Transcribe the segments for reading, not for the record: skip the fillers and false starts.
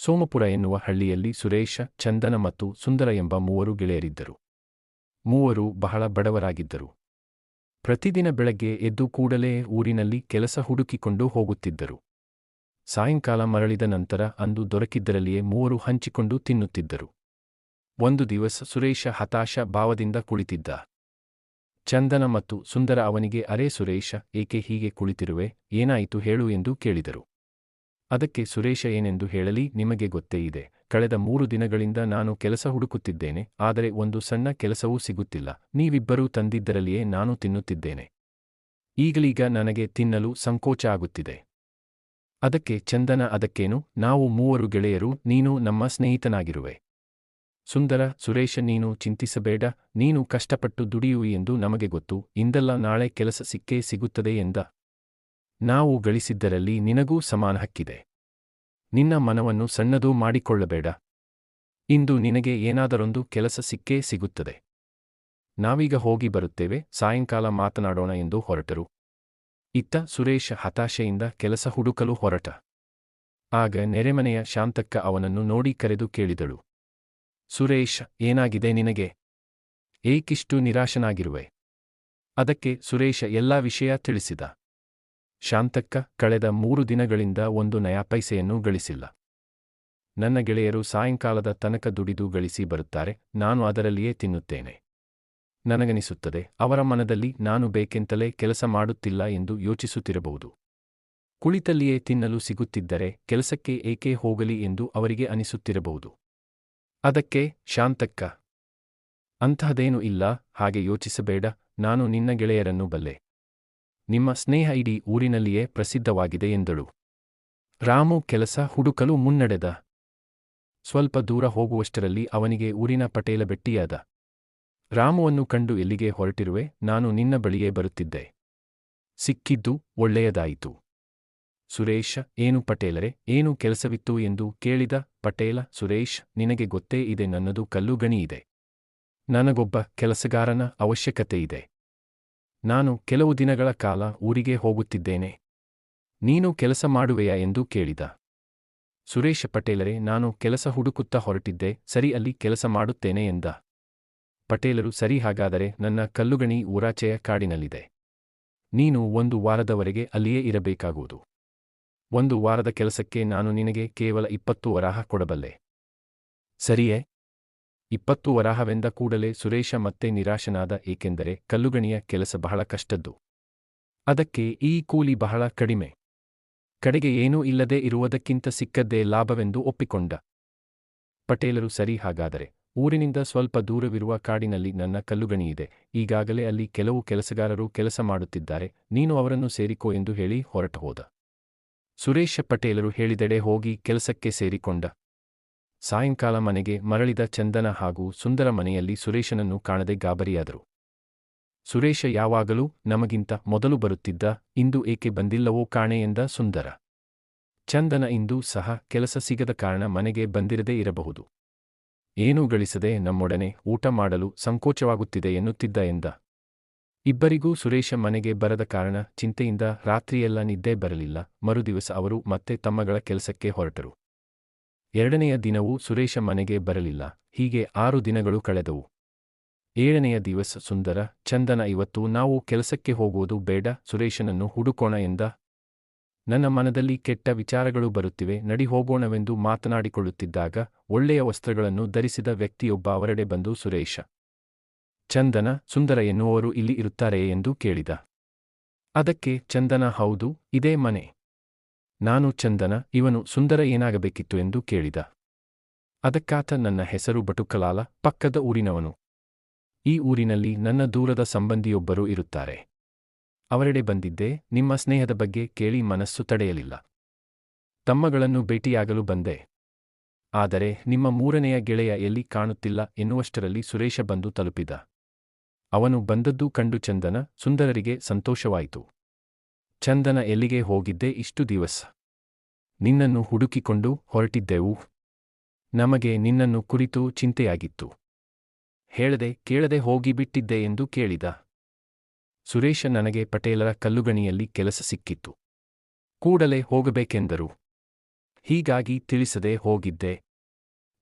ಸೋಮಪುರ ಎನ್ನುವ ಹಳ್ಳಿಯಲ್ಲಿ ಸುರೇಶ, ಚಂದನ ಮತ್ತು ಸುಂದರ ಎಂಬ ಮೂವರು ಗೆಳೆಯರಿದ್ದರು. ಮೂವರು ಬಹಳ ಬಡವರಾಗಿದ್ದರು. ಪ್ರತಿದಿನ ಬೆಳಗ್ಗೆ ಎದ್ದು ಕೂಡಲೇ ಊರಿನಲ್ಲಿ ಕೆಲಸ ಹುಡುಕಿಕೊಂಡು ಹೋಗುತ್ತಿದ್ದರು. ಸಾಯಂಕಾಲ ಮರಳಿದ ನಂತರ ಅಂದು ದೊರಕಿದ್ದರಲ್ಲಿಯೇ ಮೂವರು ಹಂಚಿಕೊಂಡು ತಿನ್ನುತ್ತಿದ್ದರು. ಒಂದು ದಿವಸ ಸುರೇಶ ಹತಾಶ ಭಾವದಿಂದ ಕುಳಿತಿದ್ದ. ಚಂದನ ಮತ್ತು ಸುಂದರ ಅವನಿಗೆ, ಅರೇ ಸುರೇಶ, ಏಕೆ ಹೀಗೆ ಕುಳಿತಿರುವೆ, ಏನಾಯಿತು ಹೇಳು ಎಂದು ಕೇಳಿದರು. ಅದಕ್ಕೆ ಸುರೇಶ ಏನೆಂದು ಹೇಳಲಿ, ನಿಮಗೆ ಗೊತ್ತೇ ಇದೆ, ಕಳೆದ 3 ದಿನಗಳಿಂದ ನಾನು ಕೆಲಸ ಹುಡುಕುತ್ತಿದ್ದೇನೆ, ಆದರೆ ಒಂದು ಸಣ್ಣ ಕೆಲಸವೂ ಸಿಗುತ್ತಿಲ್ಲ. ನೀವಿಬ್ಬರೂ ತಂದಿದ್ದರಲ್ಲಿಯೇ ನಾನು ತಿನ್ನುತ್ತಿದ್ದೇನೆ. ಈಗಲೀಗ ನನಗೆ ತಿನ್ನಲು ಸಂಕೋಚ ಆಗುತ್ತಿದೆ. ಅದಕ್ಕೆ ಚಂದನ, ಅದಕ್ಕೇನು, ನಾವು ಮೂವರು ಗೆಳೆಯರು, ನೀನು ನಮ್ಮ ಸ್ನೇಹಿತನಾಗಿರುವೆ. ಸುಂದರ, ಸುರೇಶ, ನೀನು ಚಿಂತಿಸಬೇಡ, ನೀನು ಕಷ್ಟಪಟ್ಟು ದುಡಿಯುವಿ ಎಂದು ನಮಗೆ ಗೊತ್ತು, ಇಂದಲ್ಲ ನಾಳೆ ಕೆಲಸ ಸಿಕ್ಕೇ ಸಿಗುತ್ತದೆ ಎಂದ. ನಾವು ಗಳಿಸಿದ್ದರಲ್ಲಿ ನಿನಗೂ ಸಮಾನ ಹಕ್ಕಿದೆ. ನಿನ್ನ ಮನವನ್ನು ಸಣ್ಣದೂ ಮಾಡಿಕೊಳ್ಳಬೇಡ. ಇಂದು ನಿನಗೆ ಏನಾದರೊಂದು ಕೆಲಸ ಸಿಕ್ಕೇ ಸಿಗುತ್ತದೆ. ನಾವೀಗ ಹೋಗಿ ಬರುತ್ತೇವೆ, ಸಾಯಂಕಾಲ ಮಾತನಾಡೋಣ ಎಂದು ಹೊರಟರು. ಇತ್ತ ಸುರೇಶ ಹತಾಶೆಯಿಂದ ಕೆಲಸ ಹುಡುಕಲು ಹೊರಟ. ಆಗ ನೆರೆಮನೆಯ ಶಾಂತಕ್ಕ ಅವನನ್ನು ನೋಡಿ ಕರೆದು ಕೇಳಿದಳು, ಸುರೇಶ, ಏನಾಗಿದೆ ನಿನಗೆ? ಏಕಿಷ್ಟು ನಿರಾಶನಾಗಿರುವೆ? ಅದಕ್ಕೆ ಸುರೇಶ ಎಲ್ಲಾ ವಿಷಯ ತಿಳಿಸಿದ. ಶಾಂತಕ್ಕ, ಕಳೆದ 3 ದಿನಗಳಿಂದ ಒಂದು ನಯಾಪೈಸೆಯನ್ನೂ ಗಳಿಸಿಲ್ಲ. ನನ್ನ ಗೆಳೆಯರು ಸಾಯಂಕಾಲದ ತನಕ ದುಡಿದು ಗಳಿಸಿ ಬರುತ್ತಾರೆ, ನಾನು ಅದರಲ್ಲಿಯೇ ತಿನ್ನುತ್ತೇನೆ. ನನಗನಿಸುತ್ತದೆ, ಅವರ ಮನದಲ್ಲಿ ನಾನು ಬೇಕೆಂತಲೇ ಕೆಲಸ ಮಾಡುತ್ತಿಲ್ಲ ಎಂದು ಯೋಚಿಸುತ್ತಿರಬಹುದು. ಕುಳಿತಲ್ಲಿಯೇ ತಿನ್ನಲು ಸಿಗುತ್ತಿದ್ದರೆ ಕೆಲಸಕ್ಕೆ ಏಕೆ ಹೋಗಲಿ ಎಂದು ಅವರಿಗೆ ಅನಿಸುತ್ತಿರಬಹುದು. ಅದಕ್ಕೆ ಶಾಂತಕ್ಕ, ಅಂತಹದೇನೂ ಇಲ್ಲ, ಹಾಗೆ ಯೋಚಿಸಬೇಡ, ನಾನು ನಿನ್ನ ಗೆಳೆಯರನ್ನು ಬಲ್ಲೆ. ನಿಮ್ಮ ಸ್ನೇಹ ಇಡೀ ಊರಿನಲ್ಲಿಯೇ ಪ್ರಸಿದ್ಧವಾಗಿದೆ ಎಂದಳು. ರಾಮು ಕೆಲಸ ಹುಡುಕಲು ಮುನ್ನಡೆದ. ಸ್ವಲ್ಪ ದೂರ ಹೋಗುವಷ್ಟರಲ್ಲಿ ಅವನಿಗೆ ಊರಿನ ಪಟೇಲ ಭೆಟ್ಟಿಯಾದ. ರಾಮುವನ್ನು ಕಂಡು, ಎಲ್ಲಿಗೆ ಹೊರಟಿರುವೆ? ನಾನು ನಿನ್ನ ಬಳಿಯೇ ಬರುತ್ತಿದ್ದೆ. ಸಿಕ್ಕಿದ್ದು ಒಳ್ಳೆಯದಾಯಿತು. ಸುರೇಶ, ಏನು ಪಟೇಲರೆ, ಏನು ಕೆಲಸವಿತ್ತು ಎಂದು ಕೇಳಿದ. ಪಟೇಲ, ಸುರೇಶ್, ನಿನಗೆ ಗೊತ್ತೇ ಇದೆ, ನನ್ನದು ಕಲ್ಲು ಗಣಿ ಇದೆ. ನನಗೊಬ್ಬ ಕೆಲಸಗಾರನ ಅವಶ್ಯಕತೆ ಇದೆ. ನಾನು ಕೆಲವು ದಿನಗಳ ಕಾಲ ಊರಿಗೆ ಹೋಗುತ್ತಿದ್ದೇನೆ. ನೀನು ಕೆಲಸ ಮಾಡುವೆಯಾ ಎಂದು ಕೇಳಿದ. ಸುರೇಶ, ಪಟೇಲರೇ, ನಾನು ಕೆಲಸ ಹುಡುಕುತ್ತಾ ಹೊರಟಿದ್ದೆ, ಸರಿ, ಅಲ್ಲಿ ಕೆಲಸ ಮಾಡುತ್ತೇನೆ ಎಂದ. ಪಟೇಲರು, ಸರಿ, ಹಾಗಾದರೆ ನನ್ನ ಕಲ್ಲುಗಣಿ ಊರಾಚೆಯ ಕಾಡಿನಲ್ಲಿದೆ. ನೀನು 1 ವಾರದವರೆಗೆ ಅಲ್ಲಿಯೇ ಇರಬೇಕಾಗುವುದು. 1 ವಾರದ ಕೆಲಸಕ್ಕೆ ನಾನು ನಿನಗೆ ಕೇವಲ 20 ವರಾಹ ಕೊಡಬಲ್ಲೆ. ಸರಿಯೇ? 20 ವರಾಹವೆಂದ ಕೂಡಲೇ ಸುರೇಶ ಮತ್ತೆ ನಿರಾಶನಾದ, ಏಕೆಂದರೆ ಕಲ್ಲುಗಣಿಯ ಕೆಲಸ ಬಹಳ ಕಷ್ಟದ್ದು. ಅದಕ್ಕೆ ಈ ಕೂಲಿ ಬಹಳ ಕಡಿಮೆ. ಕಡೆಗೆ ಏನೂ ಇಲ್ಲದೆ ಇರುವುದಕ್ಕಿಂತ ಸಿಕ್ಕದ್ದೇ ಲಾಭವೆಂದು ಒಪ್ಪಿಕೊಂಡ. ಪಟೇಲರು, ಸರಿ, ಹಾಗಾದರೆ ಊರಿನಿಂದ ಸ್ವಲ್ಪ ದೂರವಿರುವ ಕಾಡಿನಲ್ಲಿ ನನ್ನ ಕಲ್ಲುಗಣಿಯಿದೆ. ಈಗಾಗಲೇ ಅಲ್ಲಿ ಕೆಲವು ಕೆಲಸಗಾರರು ಕೆಲಸ ಮಾಡುತ್ತಿದ್ದಾರೆ, ನೀನು ಅವರನ್ನು ಸೇರಿಕೋ ಎಂದು ಹೇಳಿ ಹೊರಟು ಹೋದ. ಸುರೇಶ ಪಟೇಲರು ಹೇಳಿದೆಡೆ ಹೋಗಿ ಕೆಲಸಕ್ಕೆ ಸೇರಿಕೊಂಡ. ಸಾಯಂಕಾಲ ಮನೆಗೆ ಮರಳಿದ ಚಂದನ ಹಾಗೂ ಸುಂದರ ಮನೆಯಲ್ಲಿ ಸುರೇಶನನ್ನು ಕಾಣದೆ ಗಾಬರಿಯಾದರು. ಸುರೇಶ ಯಾವಾಗಲೂ ನಮಗಿಂತ ಮೊದಲು ಬರುತ್ತಿದ್ದ, ಇಂದು ಏಕೆ ಬಂದಿಲ್ಲವೋ ಕಾಣೆ ಎಂದ ಸುಂದರ. ಚಂದನ, ಇಂದು ಸಹ ಕೆಲಸ ಸಿಗದ ಕಾರಣ ಮನೆಗೆ ಬಂದಿರದೇ ಇರಬಹುದು. ಏನೂ ಗಳಿಸದೆ ನಮ್ಮೊಡನೆ ಊಟ ಮಾಡಲು ಸಂಕೋಚವಾಗುತ್ತಿದೆ ಎನ್ನುತ್ತಿದ್ದ ಎಂದ. ಇಬ್ಬರಿಗೂ ಸುರೇಶ ಮನೆಗೆ ಬರದ ಕಾರಣ ಚಿಂತೆಯಿಂದ ರಾತ್ರಿಯೆಲ್ಲ ನಿದ್ದೆ ಬರಲಿಲ್ಲ. ಮರುದಿವಸ ಅವರು ಮತ್ತೆ ತಮ್ಮಗಳ ಕೆಲಸಕ್ಕೆ ಹೊರಟರು. 2ನೆಯ ದಿನವೂ ಸುರೇಶ ಮನೆಗೆ ಬರಲಿಲ್ಲ. ಹೀಗೆ 6 ದಿನಗಳು ಕಳೆದವು. 7ನೆಯ ದಿವಸ ಸುಂದರ, ಚಂದನ, ಇವತ್ತು ನಾವು ಕೆಲಸಕ್ಕೆ ಹೋಗುವುದು ಬೇಡ, ಸುರೇಶನನ್ನು ಹುಡುಕೋಣ ಎಂದ. ನನ್ನ ಮನದಲ್ಲಿ ಕೆಟ್ಟ ವಿಚಾರಗಳು ಬರುತ್ತಿವೆ, ನಡಿ ಹೋಗೋಣವೆಂದು ಮಾತನಾಡಿಕೊಳ್ಳುತ್ತಿದ್ದಾಗ ಒಳ್ಳೆಯ ವಸ್ತ್ರಗಳನ್ನು ಧರಿಸಿದ ವ್ಯಕ್ತಿಯೊಬ್ಬ ಅವರೆಡೆ ಬಂದು, ಸುರೇಶ, ಚಂದನ, ಸುಂದರ ಎನ್ನುವವರು ಇಲ್ಲಿ ಇರುತ್ತಾರೆಯೇ ಎಂದು ಕೇಳಿದ. ಅದಕ್ಕೆ ಚಂದನ, ಹೌದು, ಇದೇ ಮನೆ. ನಾನು ಚಂದನ, ಇವನು ಸುಂದರ, ಏನಾಗಬೇಕಿತ್ತು ಎಂದು ಕೇಳಿದ. ಅದಕ್ಕಾತ, ನನ್ನ ಹೆಸರು ಬಟುಕಲಾಲ, ಪಕ್ಕದ ಊರಿನವನು. ಈ ಊರಿನಲ್ಲಿ ನನ್ನ ದೂರದ ಸಂಬಂಧಿಯೊಬ್ಬರು ಇರುತ್ತಾರೆ. ಅವರೆಡೆ ಬಂದಿದ್ದೆ, ನಿಮ್ಮ ಸ್ನೇಹದ ಬಗ್ಗೆ ಕೇಳಿ ಮನಸ್ಸು ತಡೆಯಲಿಲ್ಲ. ತಮ್ಮಗಳನ್ನು ಭೇಟಿಯಾಗಲು ಬಂದೆ. ಆದರೆ ನಿಮ್ಮ 3ನೆಯ ಗೆಳೆಯ ಎಲ್ಲಿ ಕಾಣುತ್ತಿಲ್ಲ ಎನ್ನುವಷ್ಟರಲ್ಲಿ ಸುರೇಶ ಬಂದು ತಲುಪಿದ. ಅವನು ಬಂದದ್ದು ಕಂಡು ಚಂದನ, ಸುಂದರರಿಗೆ ಸಂತೋಷವಾಯಿತು. ಚಂದನ, ಎಲ್ಲಿಗೆ ಹೋಗಿದ್ದೆ ಇಷ್ಟು ದಿವಸ? ನಿನ್ನನ್ನು ಹುಡುಕಿಕೊಂಡು ಹೊರಟಿದ್ದೆವು. ನಮಗೆ ನಿನ್ನನ್ನು ಕುರಿತು ಚಿಂತೆಯಾಗಿತ್ತು. ಹೇಳದೆ ಕೇಳದೆ ಹೋಗಿಬಿಟ್ಟಿದ್ದೆ ಎಂದು ಕೇಳಿದ. ಸುರೇಶ, ನನಗೆ ಪಟೇಲರ ಕಲ್ಲುಗಣಿಯಲ್ಲಿ ಕೆಲಸ ಸಿಕ್ಕಿತ್ತು. ಕೂಡಲೇ ಹೋಗಬೇಕೆಂದರು. ಹೀಗಾಗಿ ತಿಳಿಸದೆ ಹೋಗಿದ್ದೆ.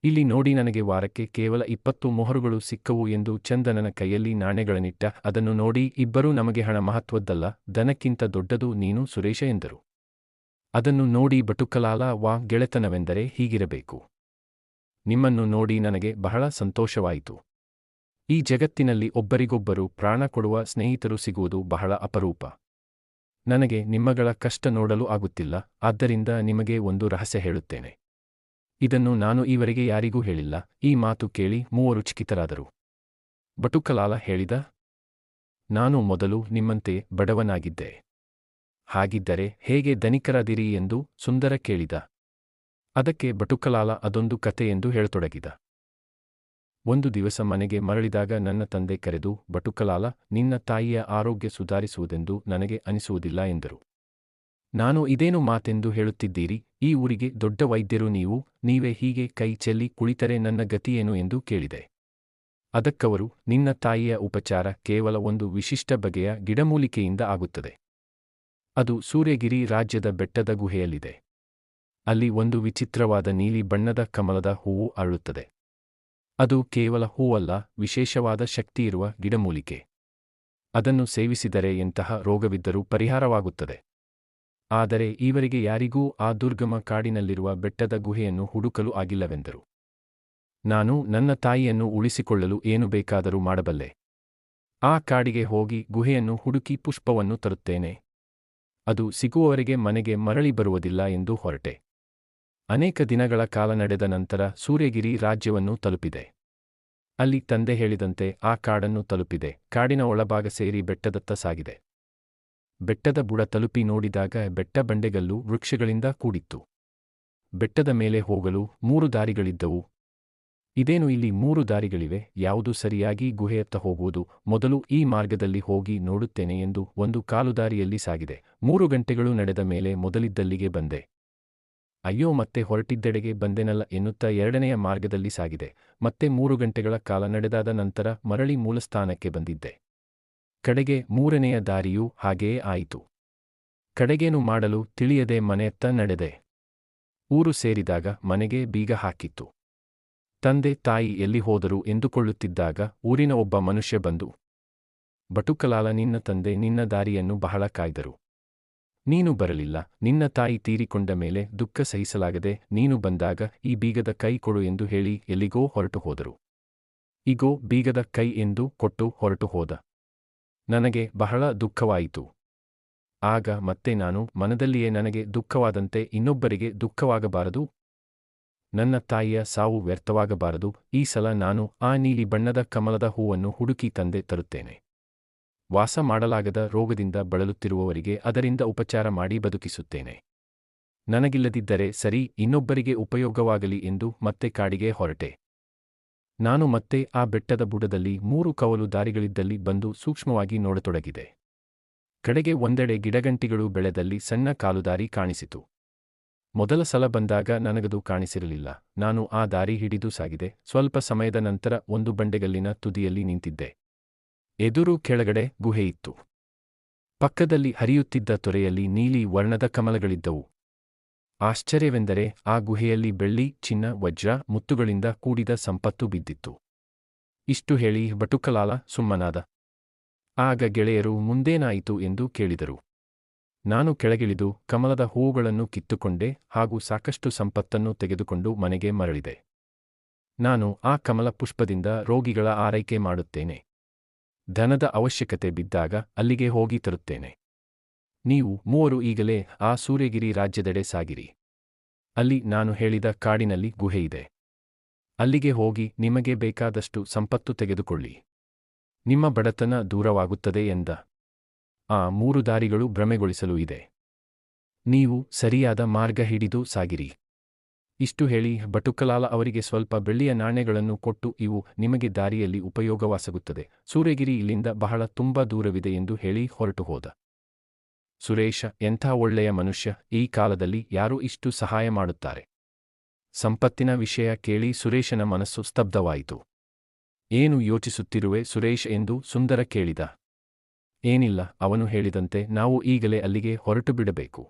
ಇಲ್ಲಿ ನೋಡಿ, ನನಗೆ ವಾರಕ್ಕೆ ಕೇವಲ 20 ಮೊಹರುಗಳು ಸಿಕ್ಕವು ಎಂದು ಚಂದನನ ಕೈಯಲ್ಲಿ ನಾಣ್ಯಗಳನ್ನಿಟ್ಟ. ಅದನ್ನು ನೋಡಿ, ಇಬ್ಬರೂ ನಮಗೆ ಹಣ ಮಹತ್ವದ್ದಲ್ಲ, ದನಕ್ಕಿಂತ ದೊಡ್ಡದು ನೀನು ಸುರೇಶ ಎಂದರು. ಅದನ್ನು ನೋಡಿ ಬಟುಕಲಾಲ, ವಾ, ಗೆಳೆತನವೆಂದರೆ ಹೀಗಿರಬೇಕು. ನಿಮ್ಮನ್ನು ನೋಡಿ ನನಗೆ ಬಹಳ ಸಂತೋಷವಾಯಿತು. ಈ ಜಗತ್ತಿನಲ್ಲಿ ಒಬ್ಬರಿಗೊಬ್ಬರು ಪ್ರಾಣ ಕೊಡುವ ಸ್ನೇಹಿತರು ಸಿಗುವುದು ಬಹಳ ಅಪರೂಪ. ನನಗೆ ನಿಮ್ಮಗಳ ಕಷ್ಟ ನೋಡಲು ಆಗುತ್ತಿಲ್ಲ, ಆದ್ದರಿಂದ ನಿಮಗೆ ಒಂದು ರಹಸ್ಯ ಹೇಳುತ್ತೇನೆ. ಇದನ್ನು ನಾನು ಈವರೆಗೆ ಯಾರಿಗೂ ಹೇಳಿಲ್ಲ. ಈ ಮಾತು ಕೇಳಿ ಮೂವರು ಚಕಿತರಾದರು. ಬಟುಕಲಾಲ ಹೇಳಿದ, ನಾನು ಮೊದಲು ನಿಮ್ಮಂತೆ ಬಡವನಾಗಿದ್ದೆ. ಹಾಗಿದ್ದರೆ ಹೇಗೆ ಧನಿಕರಾದಿರಿ ಎಂದು ಸುಂದರ ಕೇಳಿದ. ಅದಕ್ಕೆ ಬಟುಕಲಾಲ ಅದೊಂದು ಕತೆ ಎಂದು ಹೇಳತೊಡಗಿದ. ಒಂದು ದಿವಸ ಮನೆಗೆ ಮರಳಿದಾಗ ನನ್ನ ತಂದೆ ಕರೆದು, ಬಟುಕಲಾಲ, ನಿನ್ನ ತಾಯಿಯ ಆರೋಗ್ಯ ಸುಧಾರಿಸುವುದೆಂದು ನನಗೆ ಅನಿಸುವುದಿಲ್ಲ ಎಂದರು. ನಾನು ಇದೇನು ಮಾತೆಂದು ಹೇಳುತ್ತಿದ್ದೀರಿ, ಈ ಊರಿಗೆ ದೊಡ್ಡ ವೈದ್ಯರು ನೀವು, ನೀವೇ ಹೀಗೆ ಕೈ ಚೆಲ್ಲಿ ಕುಳಿತರೆ ನನ್ನ ಗತಿಯೇನು ಎಂದು ಕೇಳಿದೆ. ಅದಕ್ಕವರು, ನಿನ್ನ ತಾಯಿಯ ಉಪಚಾರ ಕೇವಲ ಒಂದು ವಿಶಿಷ್ಟ ಬಗೆಯ ಗಿಡಮೂಲಿಕೆಯಿಂದ ಆಗುತ್ತದೆ. ಅದು ಸೂರ್ಯಗಿರಿ ರಾಜ್ಯದ ಬೆಟ್ಟದ ಗುಹೆಯಲ್ಲಿದೆ. ಅಲ್ಲಿ ಒಂದು ವಿಚಿತ್ರವಾದ ನೀಲಿ ಬಣ್ಣದ ಕಮಲದ ಹೂವು ಅರಳುತ್ತದೆ. ಅದು ಕೇವಲ ಹೂವಲ್ಲ, ವಿಶೇಷವಾದ ಶಕ್ತಿಯಿರುವ ಗಿಡಮೂಲಿಕೆ. ಅದನ್ನು ಸೇವಿಸಿದರೆ ಎಂತಹ ರೋಗವಿದ್ದರೂ ಪರಿಹಾರವಾಗುತ್ತದೆ. ಆದರೆ ಈವರೆಗೆ ಯಾರಿಗೂ ಆ ದುರ್ಗಮ ಕಾಡಿನಲ್ಲಿರುವ ಬೆಟ್ಟದ ಗುಹೆಯನ್ನು ಹುಡುಕಲು ಆಗಿಲ್ಲವೆಂದರು. ನಾನು ನನ್ನ ತಾಯಿಯನ್ನು ಉಳಿಸಿಕೊಳ್ಳಲು ಏನು ಬೇಕಾದರೂ ಮಾಡಬಲ್ಲೆ. ಆ ಕಾಡಿಗೆ ಹೋಗಿ ಗುಹೆಯನ್ನು ಹುಡುಕಿ ಪುಷ್ಪವನ್ನು ತರುತ್ತೇನೆ. ಅದು ಸಿಗುವವರೆಗೆ ಮನೆಗೆ ಮರಳಿ ಬರುವುದಿಲ್ಲ ಎಂದು ಹೊರಟೆ. ಅನೇಕ ದಿನಗಳ ಕಾಲ ನಡೆದ ನಂತರ ಸೂರ್ಯಗಿರಿ ರಾಜ್ಯವನ್ನು ತಲುಪಿದೆ. ಅಲ್ಲಿ ತಂದೆ ಹೇಳಿದಂತೆ ಆ ಕಾಡನ್ನು ತಲುಪಿದೆ. ಕಾಡಿನ ಒಳಭಾಗ ಸೇರಿ ಬೆಟ್ಟದತ್ತ ಸಾಗಿದೆ. ಬೆಟ್ಟದ ಬುಡ ತಲುಪಿ ನೋಡಿದಾಗ ಬೆಟ್ಟ ಬಂಡೆಗಲ್ಲು ವೃಕ್ಷಗಳಿಂದ ಕೂಡಿತ್ತು. ಬೆಟ್ಟದ ಮೇಲೆ ಹೋಗಲು 3 ದಾರಿಗಳಿದ್ದವು. ಇದೇನು, ಇಲ್ಲಿ 3 ದಾರಿಗಳಿವೆ, ಯಾವುದು ಸರಿಯಾಗಿ ಗುಹೆಯತ್ತ ಹೋಗುವುದು? ಮೊದಲು ಈ ಮಾರ್ಗದಲ್ಲಿ ಹೋಗಿ ನೋಡುತ್ತೇನೆ ಎಂದು ಒಂದು ಕಾಲುದಾರಿಯಲ್ಲಿ ಸಾಗಿದೆ. 3 ಗಂಟೆಗಳು ನಡೆದ ಮೇಲೆ ಮೊದಲಿದ್ದಲ್ಲಿಗೆ ಬಂದೆ. ಅಯ್ಯೋ, ಮತ್ತೆ ಹೊರಟಿದ್ದೆಡೆಗೆ ಬಂದೆನಲ್ಲ ಎನ್ನುತ್ತಾ 2ನೆಯ ಮಾರ್ಗದಲ್ಲಿ ಸಾಗಿದೆ. ಮತ್ತೆ 3 ಗಂಟೆಗಳ ಕಾಲ ನಡೆದಾದ ನಂತರ ಮರಳಿ ಮೂಲಸ್ಥಾನಕ್ಕೆ ಬಂದಿದ್ದೆ. ಕಡೆಗೆ 3ನೆಯ ದಾರಿಯೂ ಹಾಗೆಯೇ ಆಯಿತು. ಕಡೆಗೇನು ಮಾಡಲು ತಿಳಿಯದೆ ಮನೆಯತ್ತ ನಡೆದೆ. ಊರು ಸೇರಿದಾಗ ಮನೆಗೆ ಬೀಗ ಹಾಕಿತ್ತು. ತಂದೆ ತಾಯಿ ಎಲ್ಲಿ ಹೋದರು ಎಂದುಕೊಳ್ಳುತ್ತಿದ್ದಾಗ ಊರಿನ ಒಬ್ಬ ಮನುಷ್ಯ ಬಂದು, ಬಟುಕಲಾಲ, ನಿನ್ನ ತಂದೆ ನಿನ್ನ ದಾರಿಯನ್ನು ಬಹಳ ಕಾಯ್ದರು. ನೀನು ಬರಲಿಲ್ಲ. ನಿನ್ನ ತಾಯಿ ತೀರಿಕೊಂಡ ಮೇಲೆ ದುಃಖ ಸಹಿಸಲಾಗದೆ ನೀನು ಬಂದಾಗ ಈ ಬೀಗದ ಕೈ ಕೊಡು ಎಂದು ಹೇಳಿ ಎಲ್ಲಿಗೋ ಹೊರಟು ಹೋದರು. ಇಗೋ ಬೀಗದ ಕೈ ಎಂದು ಕೊಟ್ಟು ಹೊರಟು ಹೋದ. ನನಗೆ ಬಹಳ ದುಃಖವಾಯಿತು. ಆಗ ಮತ್ತೆ ನಾನು ಮನದಲ್ಲಿಯೇ, ನನಗೆ ದುಃಖವಾದಂತೆ ಇನ್ನೊಬ್ಬರಿಗೆ ದುಃಖವಾಗಬಾರದು. ನನ್ನ ತಾಯಿಯ ಸಾವು ವ್ಯರ್ಥವಾಗಬಾರದು. ಈ ಸಲ ನಾನು ಆ ನೀಲಿ ಬಣ್ಣದ ಕಮಲದ ಹೂವನ್ನು ಹುಡುಕಿ ತಂದೆ ತರುತ್ತೇನೆ. ವಾಸ ಮಾಡಲಾಗದ ರೋಗದಿಂದ ಬಳಲುತ್ತಿರುವವರಿಗೆ ಅದರಿಂದ ಉಪಚಾರ ಮಾಡಿ ಬದುಕಿಸುತ್ತೇನೆ. ನನಗಿಲ್ಲದಿದ್ದರೆ ಸರಿ, ಇನ್ನೊಬ್ಬರಿಗೆ ಉಪಯೋಗವಾಗಲಿ ಎಂದು ಮತ್ತೆ ಕಾಡಿಗೆ ಹೊರಟೆ. ನಾನು ಮತ್ತೆ ಆ ಬೆಟ್ಟದ ಬುಡದಲ್ಲಿ 3 ಕವಲು ದಾರಿಗಳಿದ್ದಲ್ಲಿ ಬಂದು ಸೂಕ್ಷ್ಮವಾಗಿ ನೋಡತೊಡಗಿದೆ. ಕಡೆಗೆ ಒಂದೆಡೆ ಗಿಡಗಂಟಿಗಳು ಬೆಳೆದಲ್ಲಿ ಸಣ್ಣ ಕಾಲುದಾರಿ ಕಾಣಿಸಿತು. ಮೊದಲ ಸಲ ಬಂದಾಗ ನನಗದು ಕಾಣಿಸಿರಲಿಲ್ಲ. ನಾನು ಆ ದಾರಿ ಹಿಡಿದು ಸಾಗಿದೆ. ಸ್ವಲ್ಪ ಸಮಯದ ನಂತರ ಒಂದು ಬಂಡೆಗಲ್ಲಿನ ತುದಿಯಲ್ಲಿ ನಿಂತಿದ್ದೆ. ಎದುರು ಕೆಳಗಡೆ ಗುಹೆಯಿತ್ತು. ಪಕ್ಕದಲ್ಲಿ ಹರಿಯುತ್ತಿದ್ದ ತೊರೆಯಲ್ಲಿ ನೀಲಿ ವರ್ಣದ ಕಮಲಗಳಿದ್ದವು. ಆಶ್ಚರ್ಯವೆಂದರೆ ಆ ಗುಹೆಯಲ್ಲಿ ಬೆಳ್ಳಿ, ಚಿನ್ನ, ವಜ್ರ, ಮುತ್ತುಗಳಿಂದ ಕೂಡಿದ ಸಂಪತ್ತು ಬಿದ್ದಿತ್ತು. ಇಷ್ಟು ಹೇಳಿ ಬಟುಕಲಾಲ ಸುಮ್ಮನಾದ. ಆಗ ಗೆಳೆಯರು ಮುಂದೇನಾಯಿತು ಎಂದು ಕೇಳಿದರು. ನಾನು ಕೆಳಗಿಳಿದು ಕಮಲದ ಹೂವುಗಳನ್ನು ಕಿತ್ತುಕೊಂಡೆ ಹಾಗೂ ಸಾಕಷ್ಟು ಸಂಪತ್ತನ್ನು ತೆಗೆದುಕೊಂಡು ಮನೆಗೆ ಮರಳಿದೆ. ನಾನು ಆ ಕಮಲ ಪುಷ್ಪದಿಂದ ರೋಗಿಗಳ ಆರೈಕೆ ಮಾಡುತ್ತೇನೆ. ಧನದ ಅವಶ್ಯಕತೆ ಬಿದ್ದಾಗ ಅಲ್ಲಿಗೆ ಹೋಗಿ ತರುತ್ತೇನೆ. ನೀವು 3 ಈಗಲೇ ಆ ಸೂರ್ಯಗಿರಿ ರಾಜ್ಯದೆಡೆ ಸಾಗಿರಿ. ಅಲ್ಲಿ ನಾನು ಹೇಳಿದ ಕಾಡಿನಲ್ಲಿ ಗುಹೆಯಿದೆ. ಅಲ್ಲಿಗೆ ಹೋಗಿ ನಿಮಗೆ ಬೇಕಾದಷ್ಟು ಸಂಪತ್ತು ತೆಗೆದುಕೊಳ್ಳಿ. ನಿಮ್ಮ ಬಡತನ ದೂರವಾಗುತ್ತದೆ ಎಂದ. ಆ 3 ದಾರಿಗಳು ಭ್ರಮೆಗೊಳಿಸಲು ಇದೆ. ನೀವು ಸರಿಯಾದ ಮಾರ್ಗ ಹಿಡಿದು ಸಾಗಿರಿ. ಇಷ್ಟು ಹೇಳಿ ಬಟುಕಲಾಲ ಅವರಿಗೆ ಸ್ವಲ್ಪ ಬೆಳ್ಳಿಯ ನಾಣ್ಯಗಳನ್ನು ಕೊಟ್ಟು, ಇವು ನಿಮಗೆ ದಾರಿಯಲ್ಲಿ ಉಪಯೋಗವಾಗುತ್ತದೆ. ಸೂರ್ಯಗಿರಿ ಇಲ್ಲಿಂದ ಬಹಳ ತುಂಬಾ ದೂರವಿದೆ ಎಂದು ಹೇಳಿ ಹೊರಟು ಹೋದ. ಸುರೇಶ ಎಂಥ ಒಳ್ಳೆಯ ಮನುಷ್ಯ. ಈ ಕಾಲದಲ್ಲಿ ಯಾರು ಇಷ್ಟು ಸಹಾಯ ಮಾಡುತ್ತಾರೆ? ಸಂಪತ್ತಿನ ವಿಷಯ ಕೇಳಿ ಸುರೇಶನ ಮನಸ್ಸು ಸ್ತಬ್ಧವಾಯಿತು. ಏನು ಯೋಚಿಸುತ್ತಿರುವೆ ಸುರೇಶ್ ಎಂದು ಸುಂದರ ಕೇಳಿದ. ಏನಿಲ್ಲ, ಅವನು ಹೇಳಿದಂತೆ ನಾವು ಈಗಲೇ ಅಲ್ಲಿಗೆ ಹೊರಟು ಬಿಡಬೇಕು.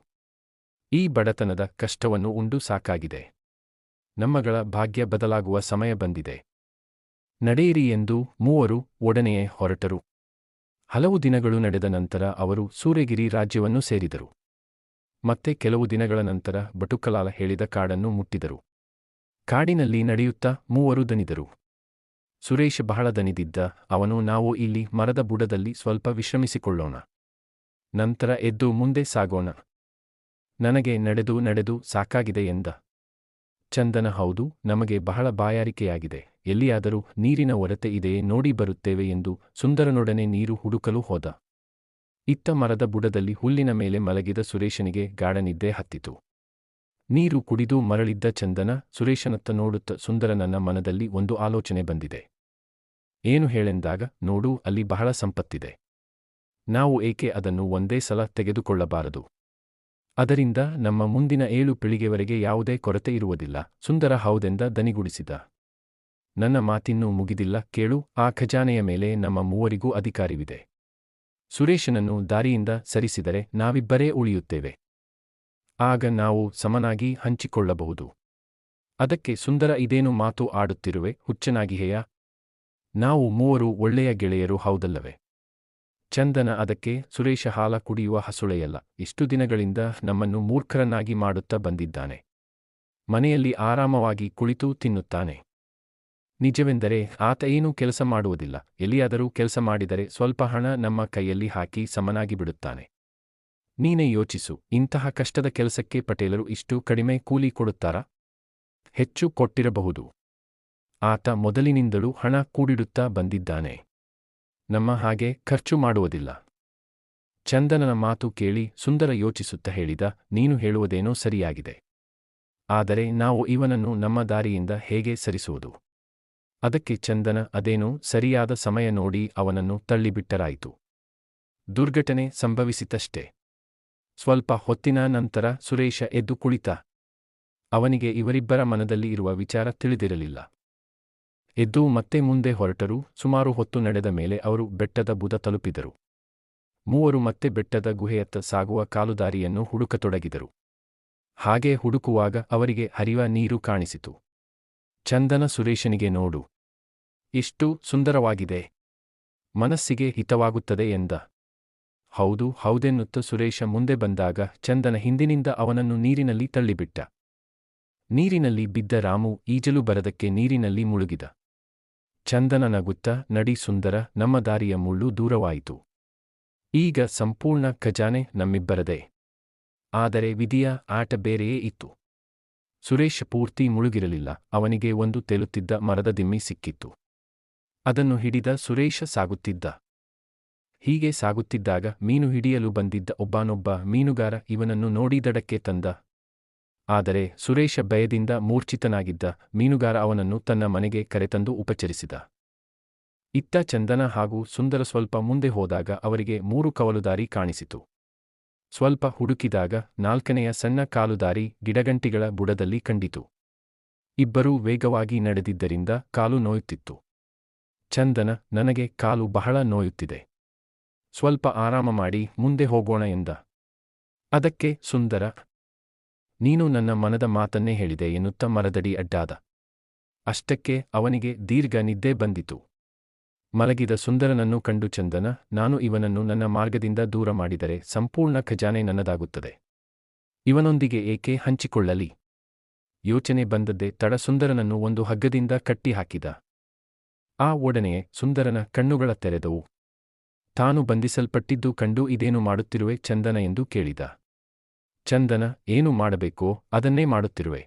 ಈ ಬಡತನದ ಕಷ್ಟವನ್ನು ಉಂಡು ಸಾಕಾಗಿದೆ. ನಮ್ಮಗಳ ಭಾಗ್ಯ ಬದಲಾಗುವ ಸಮಯ ಬಂದಿದೆ. ನಡೆಯಿರಿ ಎಂದು ಮೂವರು ಒಡನೆಯೇ ಹೊರಟರು. ಹಲವು ದಿನಗಳು ನಡೆದ ನಂತರ ಅವರು ಸೂರ್ಯಗಿರಿ ರಾಜ್ಯವನ್ನು ಸೇರಿದರು. ಮತ್ತೆ ಕೆಲವು ದಿನಗಳ ನಂತರ ಬಟುಕಲಾಲ ಹೇಳಿದ ಕಾಡನ್ನು ಮುಟ್ಟಿದರು. ಕಾಡಿನಲ್ಲಿ ನಡೆಯುತ್ತಾ ಮೂವರು ದಣಿದರು. ಸುರೇಶ ಬಹಳ ದಣಿದಿದ್ದ. ಅವನು, ನಾವು ಇಲ್ಲಿ ಮರದ ಬುಡದಲ್ಲಿ ಸ್ವಲ್ಪ ವಿಶ್ರಮಿಸಿಕೊಳ್ಳೋಣ. ನಂತರ ಎದ್ದು ಮುಂದೆ ಸಾಗೋಣ. ನನಗೆ ನಡೆದು ಸಾಕಾಗಿದೆ ಎಂದ. ಚಂದನ, ಹೌದು, ನಮಗೆ ಬಹಳ ಬಾಯಾರಿಕೆಯಾಗಿದೆ. ಎಲ್ಲಿಯಾದರೂ ನೀರಿನ ಒರತೆ ಇದೆಯೇ ನೋಡಿ ಬರುತ್ತೇವೆ ಎಂದು ಸುಂದರನೊಡನೆ ನೀರು ಹುಡುಕಲು ಹೋದ. ಇತ್ತ ಮರದ ಬುಡದಲ್ಲಿ ಹುಲ್ಲಿನ ಮೇಲೆ ಮಲಗಿದ ಸುರೇಶನಿಗೆ ಗಾಢ ನಿದ್ದೆ ಹತ್ತಿತು. ನೀರು ಕುಡಿದು ಮರಳಿದ್ದ ಚಂದನ ಸುರೇಶನತ್ತ ನೋಡುತ್ತ, ಸುಂದರ, ನನ್ನ ಮನದಲ್ಲಿ ಒಂದು ಆಲೋಚನೆ ಬಂದಿದೆ. ಏನು ಹೇಳೆಂದಾಗ, ನೋಡು, ಅಲ್ಲಿ ಬಹಳ ಸಂಪತ್ತಿದೆ. ನಾವು ಏಕೆ ಅದನ್ನು ಒಂದೇ ಸಲ ತೆಗೆದುಕೊಳ್ಳಬಾರದು? ಅದರಿಂದ ನಮ್ಮ ಮುಂದಿನ 7 ಪೀಳಿಗೆವರೆಗೆ ಯಾವುದೇ ಕೊರತೆ ಇರುವುದಿಲ್ಲ. ಸುಂದರ ಹೌದೆಂದ ದನಿಗುಡಿಸಿದ. ನನ್ನ ಮಾತಿನ್ನೂ ಮುಗಿದಿಲ್ಲ, ಕೇಳು. ಆ ಖಜಾನೆಯ ಮೇಲೆ ನಮ್ಮ ಮೂವರಿಗೂ ಅಧಿಕಾರವಿದೆ. ಸುರೇಶನನ್ನು ದಾರಿಯಿಂದ ಸರಿಸಿದರೆ ನಾವಿಬ್ಬರೇ ಉಳಿಯುತ್ತೇವೆ. ಆಗ ನಾವು ಸಮನಾಗಿ ಹಂಚಿಕೊಳ್ಳಬಹುದು. ಅದಕ್ಕೆ ಸುಂದರ, ಇದೇನು ಮಾತು ಆಡುತ್ತಿರುವೆ, ಹುಚ್ಚನಾಗಿಯೆಯಾ? ನಾವು ಮೂವರು ಒಳ್ಳೆಯ ಗೆಳೆಯರು, ಹೌದಲ್ಲವೇ? ಚಂದನ ಅದಕ್ಕೆ, ಸುರೇಶ ಹಾಲ ಕುಡಿಯುವ ಹಸುಳೆಯಲ್ಲ. ಇಷ್ಟು ದಿನಗಳಿಂದ ನಮ್ಮನ್ನು ಮೂರ್ಖರನ್ನಾಗಿ ಮಾಡುತ್ತಾ ಬಂದಿದ್ದಾನೆ. ಮನೆಯಲ್ಲಿ ಆರಾಮವಾಗಿ ಕುಳಿತು ತಿನ್ನುತ್ತಾನೆ. ನಿಜವೆಂದರೆ ಆತ ಏನೂ ಕೆಲಸ ಮಾಡುವುದಿಲ್ಲ. ಎಲ್ಲಿಯಾದರೂ ಕೆಲಸ ಮಾಡಿದರೆ ಸ್ವಲ್ಪ ಹಣ ನಮ್ಮ ಕೈಯಲ್ಲಿ ಹಾಕಿ ಸಮನಾಗಿ ಬಿಡುತ್ತಾನೆ. ನೀನೇ ಯೋಚಿಸು, ಇಂತಹ ಕಷ್ಟದ ಕೆಲಸಕ್ಕೆ ಪಟೇಲರು ಇಷ್ಟು ಕಡಿಮೆ ಕೂಲಿ ಕೊಡುತ್ತಾರಾ? ಹೆಚ್ಚು ಕೊಟ್ಟಿರಬಹುದು. ಆತ ಮೊದಲಿನಿಂದಲೂ ಹಣ ಕೂಡಿಡುತ್ತಾ ಬಂದಿದ್ದಾನೆ. ನಮ್ಮ ಹಾಗೆ ಖರ್ಚು ಮಾಡುವುದಿಲ್ಲ. ಚಂದನನ ಮಾತು ಕೇಳಿ ಸುಂದರ ಯೋಚಿಸುತ್ತಾ ಹೇಳಿದ, ನೀನು ಹೇಳುವುದೇನೋ ಸರಿಯಾಗಿದೆ. ಆದರೆ ನಾವು ಇವನನ್ನು ನಮ್ಮ ದಾರಿಯಿಂದ ಹೇಗೆ ಸರಿಸುವುದು? ಅದಕ್ಕೆ ಚಂದನ, ಅದೇನೋ ಸರಿಯಾದ ಸಮಯ ನೋಡಿ ಅವನನ್ನು ತಳ್ಳಿಬಿಟ್ಟರಾಯಿತು. ದುರ್ಘಟನೆ ಸಂಭವಿಸಿತಷ್ಟೇ. ಸ್ವಲ್ಪ ಹೊತ್ತಿನ ನಂತರ ಸುರೇಶ ಎದ್ದು ಕುಳಿತ. ಅವನಿಗೆ ಇವರಿಬ್ಬರ ಮನದಲ್ಲಿ ಇರುವ ವಿಚಾರ ತಿಳಿದಿರಲಿಲ್ಲ. ಎದ್ದು ಮತ್ತೆ ಮುಂದೆ ಹೊರಟರು. ಸುಮಾರು ಹೊತ್ತು ನಡೆದ ಮೇಲೆ ಅವರು ಬೆಟ್ಟದ ಬುದ ತಲುಪಿದರು. ಮೂವರು ಮತ್ತೆ ಬೆಟ್ಟದ ಗುಹೆಯತ್ತ ಸಾಗುವ ಕಾಲುದಾರಿಯನ್ನು ಹುಡುಕತೊಡಗಿದರು. ಹಾಗೆ ಹುಡುಕುವಾಗ ಅವರಿಗೆ ಹರಿವ ನೀರು ಕಾಣಿಸಿತು. ಚಂದನ ಸುರೇಶನಿಗೆ, ನೋಡು, ಎಷ್ಟು ಸುಂದರವಾಗಿದೆ, ಮನಸ್ಸಿಗೆ ಹಿತವಾಗುತ್ತದೆ ಎಂದ. ಹೌದು, ಹೌದೆನ್ನುತ್ತ ಸುರೇಶ ಮುಂದೆ ಬಂದಾಗ ಚಂದನ ಹಿಂದಿನಿಂದ ಅವನನ್ನು ನೀರಿನಲ್ಲಿ ತಳ್ಳಿಬಿಟ್ಟ. ನೀರಿನಲ್ಲಿ ಬಿದ್ದ ರಾಮು ಈಜಲು ಬರದಕ್ಕೆ ನೀರಿನಲ್ಲಿ ಮುಳುಗಿದ. ಚಂದನ ನಗುತ್ತಾ, ನಡಿ ಸುಂದರ, ನಮ್ಮ ದಾರಿಯ ಮುಳ್ಳು ದೂರವಾಯಿತು. ಈಗ ಸಂಪೂರ್ಣ ಖಜಾನೆ ನಮ್ಮಿಬ್ಬರದೇ. ಆದರೆ ವಿಧಿಯ ಆಟ ಬೇರೆಯೇ ಇತ್ತು. ಸುರೇಶ ಪೂರ್ತಿ ಮುಳುಗಿರಲಿಲ್ಲ. ಅವನಿಗೆ ಒಂದು ತೇಲುತ್ತಿದ್ದ ಮರದ ದಿಮ್ಮಿ ಸಿಕ್ಕಿತ್ತು. ಅದನ್ನು ಹಿಡಿದ ಸುರೇಶ ಸಾಗುತ್ತಿದ್ದ. ಹೀಗೆ ಸಾಗುತ್ತಿದ್ದಾಗ ಮೀನು ಹಿಡಿಯಲು ಬಂದಿದ್ದ ಒಬ್ಬನೊಬ್ಬ ಮೀನುಗಾರ ಇವನನ್ನು ನೋಡಿ ದಡಕ್ಕೆ ತಂದ. ಆದರೆ ಸುರೇಶ ಭಯದಿಂದ ಮೂರ್ಛಿತನಾಗಿದ್ದ. ಮೀನುಗಾರ ಅವನನ್ನು ತನ್ನ ಮನೆಗೆ ಕರೆತಂದು ಉಪಚರಿಸಿದ. ಇತ್ತ ಚಂದನ ಹಾಗೂ ಸುಂದರ ಸ್ವಲ್ಪ ಮುಂದೆ ಹೋದಾಗ ಅವರಿಗೆ 3 ಕವಲುದಾರಿ ಕಾಣಿಸಿತು. ಸ್ವಲ್ಪ ಹುಡುಕಿದಾಗ 4ನೆಯ ಸಣ್ಣ ಕಾಲುದಾರಿ ಗಿಡಗಂಟಿಗಳ ಬುಡದಲ್ಲಿ ಕಂಡಿತು. ಇಬ್ಬರೂ ವೇಗವಾಗಿ ನಡೆದಿದ್ದರಿಂದ ಕಾಲು ನೋಯುತ್ತಿತ್ತು. ಚಂದನ, ನನಗೆ ಕಾಲು ಬಹಳ ನೋಯುತ್ತಿದೆ. ಸ್ವಲ್ಪ ಆರಾಮ ಮಾಡಿ ಮುಂದೆ ಹೋಗೋಣ ಎಂದ. ಅದಕ್ಕೆ ಸುಂದರ, ನೀನು ನನ್ನ ಮನದ ಮಾತನ್ನೇ ಹೇಳಿದೆ ಎನ್ನುತ್ತಾ ಮರದಡಿ ಅಡ್ಡಾದ. ಅಷ್ಟಕ್ಕೆ ಅವನಿಗೆ ದೀರ್ಘ ನಿದ್ದೆ ಬಂದಿತು. ಮಲಗಿದ ಸುಂದರನನ್ನು ಕಂಡು ಚಂದನ, ನಾನು ಇವನನ್ನು ನನ್ನ ಮಾರ್ಗದಿಂದ ದೂರ ಮಾಡಿದರೆ ಸಂಪೂರ್ಣ ಖಜಾನೆ ನನ್ನದಾಗುತ್ತದೆ. ಇವನೊಂದಿಗೆ ಏಕೆ ಹಂಚಿಕೊಳ್ಳಲಿ? ಯೋಚನೆ ಬಂದದ್ದೇ ತಡ ಸುಂದರನನ್ನು ಒಂದು ಹಗ್ಗದಿಂದ ಕಟ್ಟಿ ಹಾಕಿದ. ಆ ಒಡನೆಯೇ ಸುಂದರನ ಕಣ್ಣುಗಳ ತೆರೆದವು. ತಾನು ಬಂಧಿಸಲ್ಪಟ್ಟಿದ್ದು ಕಂಡು ಇದೇನು ಮಾಡುತ್ತಿರುವೆ ಚಂದನ ಎಂದು ಕೇಳಿದ. ಚಂದನ, ಏನು ಮಾಡಬೇಕೋ ಅದನ್ನೇ ಮಾಡುತ್ತಿರುವೆ.